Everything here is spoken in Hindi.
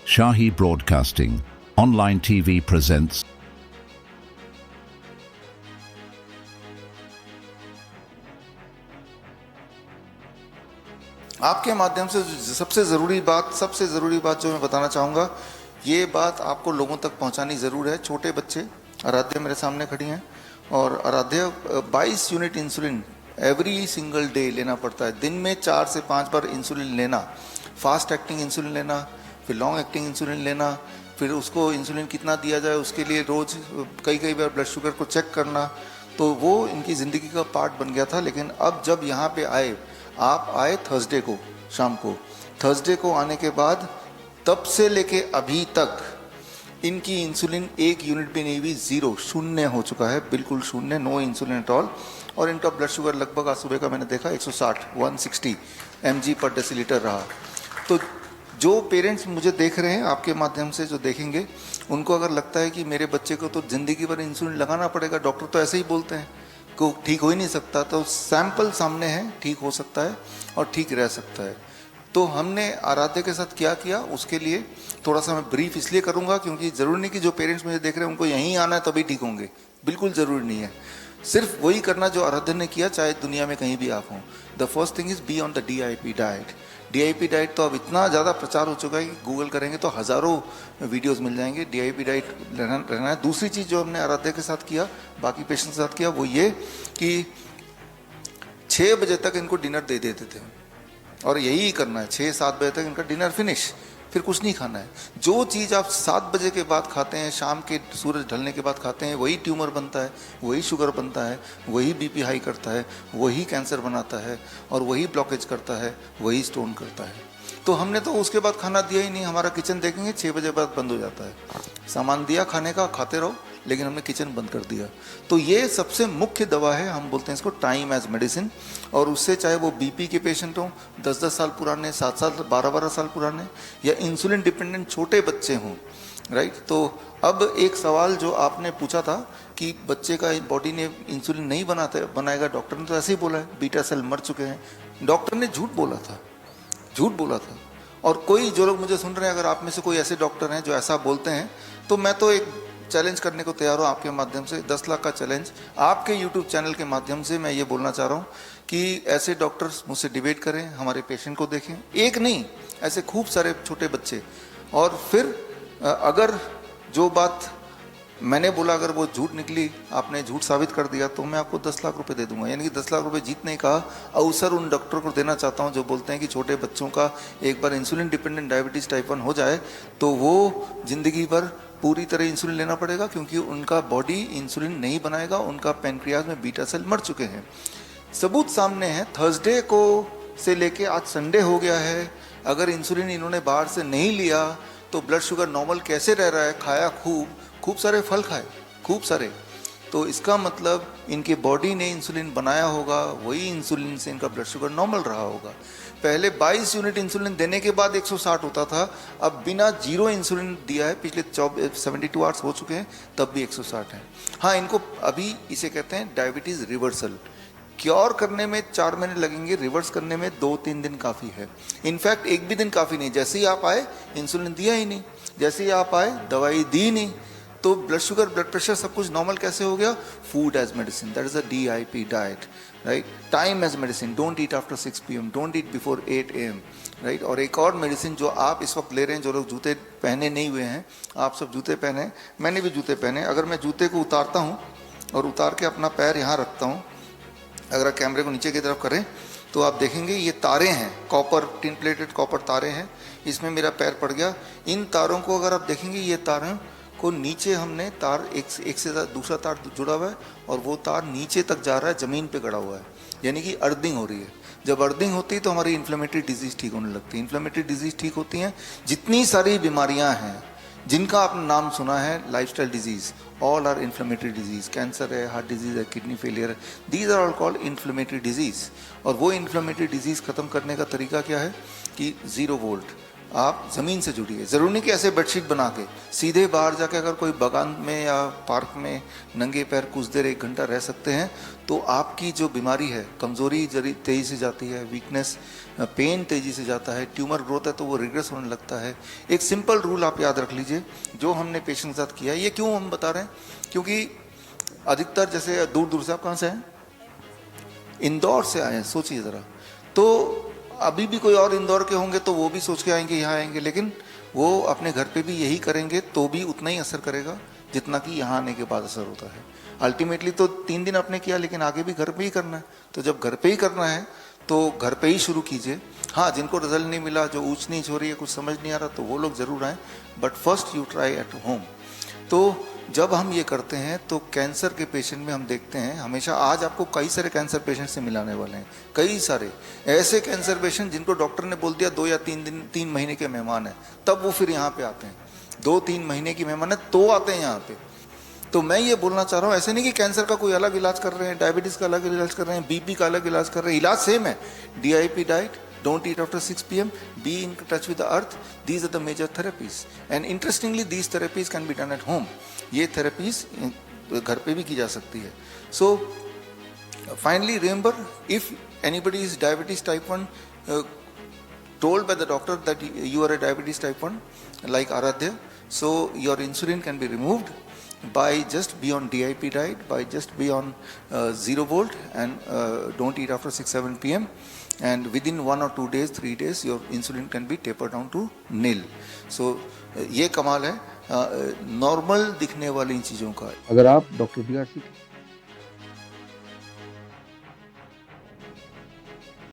Shahi Broadcasting Online TV presents आपके माध्यम से सबसे ज़रूरी बात जो मैं बताना चाहूँगा, ये बात आपको लोगों तक पहुँचानी ज़रूर है। छोटे बच्चे, आराध्या मेरे सामने खड़ी हैं और Aaradhya 22 unit insulin every single day लेना पड़ता है। दिन में 4 से 5 बार इंसुलिन लेना, फास्ट एक्टिंग इंसुलिन लेना, फिर लॉन्ग एक्टिंग इंसुलिन लेना, फिर उसको इंसुलिन कितना दिया जाए उसके लिए रोज़ कई बार ब्लड शुगर को चेक करना। तो वो इनकी ज़िंदगी का पार्ट बन गया था। लेकिन अब जब यहाँ पे आप आए थर्सडे को शाम को, थर्सडे को आने के बाद तब से लेके अभी तक इनकी इंसुलिन 1 यूनिट भी नहीं हुई, ज़ीरो, शून्य हो चुका है, बिल्कुल शून्य, नो इंसुलिन एट ऑल। और इनका ब्लड शुगर लगभग आज सुबह का मैंने देखा 160 mg पर डेसीलीटर रहा। तो जो पेरेंट्स मुझे देख रहे हैं आपके माध्यम से, जो देखेंगे, उनको अगर लगता है कि मेरे बच्चे को तो ज़िंदगी भर इंसुलिन लगाना पड़ेगा, डॉक्टर तो ऐसे ही बोलते हैं को ठीक हो ही नहीं सकता, तो सैंपल सामने है, ठीक हो सकता है और ठीक रह सकता है। तो हमने आराध्या के साथ क्या किया, उसके लिए थोड़ा सा मैं ब्रीफ इसलिए करूंगा क्योंकि ज़रूरी नहीं कि जो पेरेंट्स मुझे देख रहे हैं उनको यहीं आना है तभी ठीक होंगे, बिल्कुल ज़रूरी नहीं है। सिर्फ वही करना जो आराध्या ने किया, चाहे दुनिया में कहीं भी आप हों। The first thing is be on the DIP diet. DIP diet तो अब इतना ज़्यादा प्रचार हो चुका है कि गूगल करेंगे तो हज़ारों वीडियोस मिल जाएंगे। DIP डाइट रहना है। दूसरी चीज़ जो हमने आराध्या के साथ किया, बाकी पेशेंट के साथ किया, वो ये कि 6 बजे तक इनको डिनर दे देते थे और यही करना है, 6-7 बजे तक इनका डिनर फिनिश, फिर कुछ नहीं खाना है। जो चीज़ आप 7 बजे के बाद खाते हैं, शाम के सूरज ढलने के बाद खाते हैं, वही ट्यूमर बनता है, वही शुगर बनता है, वही BP हाई करता है, वही कैंसर बनाता है और वही ब्लॉकेज करता है, वही स्टोन करता है। तो हमने तो उसके बाद खाना दिया ही नहीं। हमारा किचन देखेंगे 6 बजे बाद बंद हो जाता है। सामान दिया खाने का, खाते रहो, लेकिन हमने किचन बंद कर दिया। तो ये सबसे मुख्य दवा है, हम बोलते हैं इसको टाइम एज मेडिसिन। और उससे चाहे वो BP के पेशेंट हों, 10-10 साल पुराने, 7 साल, 12-12 साल पुराने, या इंसुलिन डिपेंडेंट छोटे बच्चे हों, राइट। तो अब एक सवाल जो आपने पूछा था कि बच्चे का बॉडी ने इंसुलिन नहीं बनाएगा, डॉक्टर ने तो ऐसे ही बोला है, बीटा सेल मर चुके हैं। डॉक्टर ने झूठ बोला था। और कोई जो लोग मुझे सुन रहे हैं, अगर आप में से कोई ऐसे डॉक्टर हैं जो ऐसा बोलते हैं, तो मैं तो एक चैलेंज करने को तैयार हूँ आपके माध्यम से, 10 लाख का चैलेंज आपके YouTube चैनल के माध्यम से। मैं ये बोलना चाह रहा हूँ कि ऐसे डॉक्टर्स मुझसे डिबेट करें, हमारे पेशेंट को देखें, एक नहीं, ऐसे खूब सारे छोटे बच्चे। और फिर अगर जो बात मैंने बोला अगर वो झूठ निकली, आपने झूठ साबित कर दिया, तो मैं आपको 10 लाख रुपए दे दूंगा। यानी कि 10 लाख रुपए जीतने का अवसर उन डॉक्टर को देना चाहता हूं जो बोलते हैं कि छोटे बच्चों का एक बार इंसुलिन डिपेंडेंट डायबिटीज़ टाइप 1 हो जाए तो वो जिंदगी भर पूरी तरह इंसुलिन लेना पड़ेगा, क्योंकि उनका बॉडी इंसुलिन नहीं बनाएगा, उनका पैनक्रियाज में बीटा सेल मर चुके हैं। सबूत सामने है। थर्सडे को से लेके आज संडे हो गया है, अगर इंसुलिन इन्होंने बाहर से नहीं लिया तो ब्लड शुगर नॉर्मल कैसे रह रहा है? खाया खूब सारे फल खाए, खूब सारे, तो इसका मतलब इनके बॉडी ने इंसुलिन बनाया होगा, वही इंसुलिन से इनका ब्लड शुगर नॉर्मल रहा होगा। पहले 22 यूनिट इंसुलिन देने के बाद 160 होता था, अब बिना जीरो इंसुलिन दिया है, पिछले 72 आवर्स हो चुके हैं, तब भी 160 है। हाँ, इनको अभी इसे कहते हैं डायबिटीज़ रिवर्सल। क्योर करने में 4 महीने लगेंगे, रिवर्स करने में 2-3 दिन काफ़ी है। इनफैक्ट एक भी दिन काफ़ी नहीं। जैसे ही आप आए इंसुलिन दिया ही नहीं, जैसे ही आप आए दवाई दी नहीं, तो ब्लड शुगर, ब्लड प्रेशर, सब कुछ नॉर्मल कैसे हो गया? Food as medicine, that is a DIP diet, right. Time as medicine, don't eat after 6 PM, don't eat before 8 AM, right. और एक और मेडिसिन जो आप इस वक्त ले रहे हैं, जो लोग जूते पहने नहीं हुए हैं, आप सब जूते पहने, मैंने भी जूते पहने। अगर मैं जूते को उतारता हूँ और उतार के अपना पैर यहाँ रखता हूँ, अगर कैमरे को नीचे की तरफ करें तो आप देखेंगे ये तारे हैं, कॉपर, टिन प्लेटेड कॉपर तारे हैं, इसमें मेरा पैर पड़ गया। इन तारों को अगर आप देखेंगे, ये तारों को नीचे हमने तार एक से दूसरा तार जुड़ा हुआ है और वो तार नीचे तक जा रहा है, ज़मीन पे गड़ा हुआ है, यानी कि अर्थिंग हो रही है। जब अर्थिंग होती है तो हमारी इन्फ्लेमेटरी डिजीज़ ठीक होने लगती है। इन्फ्लेमेटरी डिजीज़ ठीक होती हैं, जितनी सारी बीमारियां हैं जिनका आपने नाम सुना है, lifestyle diseases, all are inflammatory diseases. Cancer है, हार्ट डिजीज़ है, किडनी फेलियर है, these are all called inflammatory diseases. और वो इन्फ्लेमेटरी डिजीज़ ख़त्म करने का तरीका क्या है कि 0 वोल्ट, आप ज़मीन से जुड़िए। ज़रूरी नहीं कि ऐसे बेडशीट बना के सीधे बाहर जाके अगर कोई बागान में या पार्क में नंगे पैर कुछ देर 1 घंटा रह सकते हैं तो आपकी जो बीमारी है, कमज़ोरी जरी तेज़ी से जाती है, वीकनेस, पेन तेज़ी से जाता है, ट्यूमर ग्रोथ है तो वो रिग्रेस होने लगता है। एक सिंपल रूल आप याद रख लीजिए जो हमने पेशेंट के साथ किया है। ये क्यों हम बता रहे हैं? क्योंकि अधिकतर जैसे दूर दूर से, आप कहाँ से हैं? इंदौर से आए हैं, सोचिए ज़रा। तो अभी भी कोई और इंदौर के होंगे तो वो भी सोच के आएंगे यहाँ आएंगे, लेकिन वो अपने घर पे भी यही करेंगे तो भी उतना ही असर करेगा जितना कि यहाँ आने के बाद असर होता है। अल्टीमेटली तो 3 दिन आपने किया लेकिन आगे भी घर पे ही करना है, तो जब घर पे ही करना है तो घर पे ही शुरू कीजिए। हाँ, जिनको रिजल्ट नहीं मिला, जो ऊंच नीच हो रही है, कुछ समझ नहीं आ रहा, तो वो लोग ज़रूर आएँ, but first you try at home. तो जब हम ये करते हैं तो कैंसर के पेशेंट में हम देखते हैं हमेशा, आज आपको कई सारे कैंसर पेशेंट से मिलाने वाले हैं, कई सारे ऐसे कैंसर पेशेंट जिनको डॉक्टर ने बोल दिया 2 या 3 महीने के मेहमान हैं, तब वो फिर यहाँ पे आते हैं। 2-3 महीने की मेहमान है तो आते हैं यहाँ पे। तो मैं ये बोलना चाह रहा हूँ, ऐसे नहीं कि कैंसर का कोई अलग इलाज कर रहे हैं, डायबिटीज़ का अलग इलाज कर रहे हैं, बीपी का अलग इलाज कर रहे हैं, इलाज सेम है। DIP diet, don't eat after 6 p.m, be in touch with the earth, these are the major therapies, and interestingly these therapies can be done at home. ये therapies घर पे भी की जा सकती है। So finally remember, if anybody is diabetes type 1, told by the doctor that you are a diabetes type 1 like Aradhya, so your insulin can be removed by just be on DIP diet, by just be on 0 volt, and don't eat after 6-7 p.m, and within 1 or 2 days, 3 days, your insulin can be tapered down to nil. So ये कमाल है नॉर्मल दिखने वाली इन चीज़ों का। अगर आप डॉक्टर BRC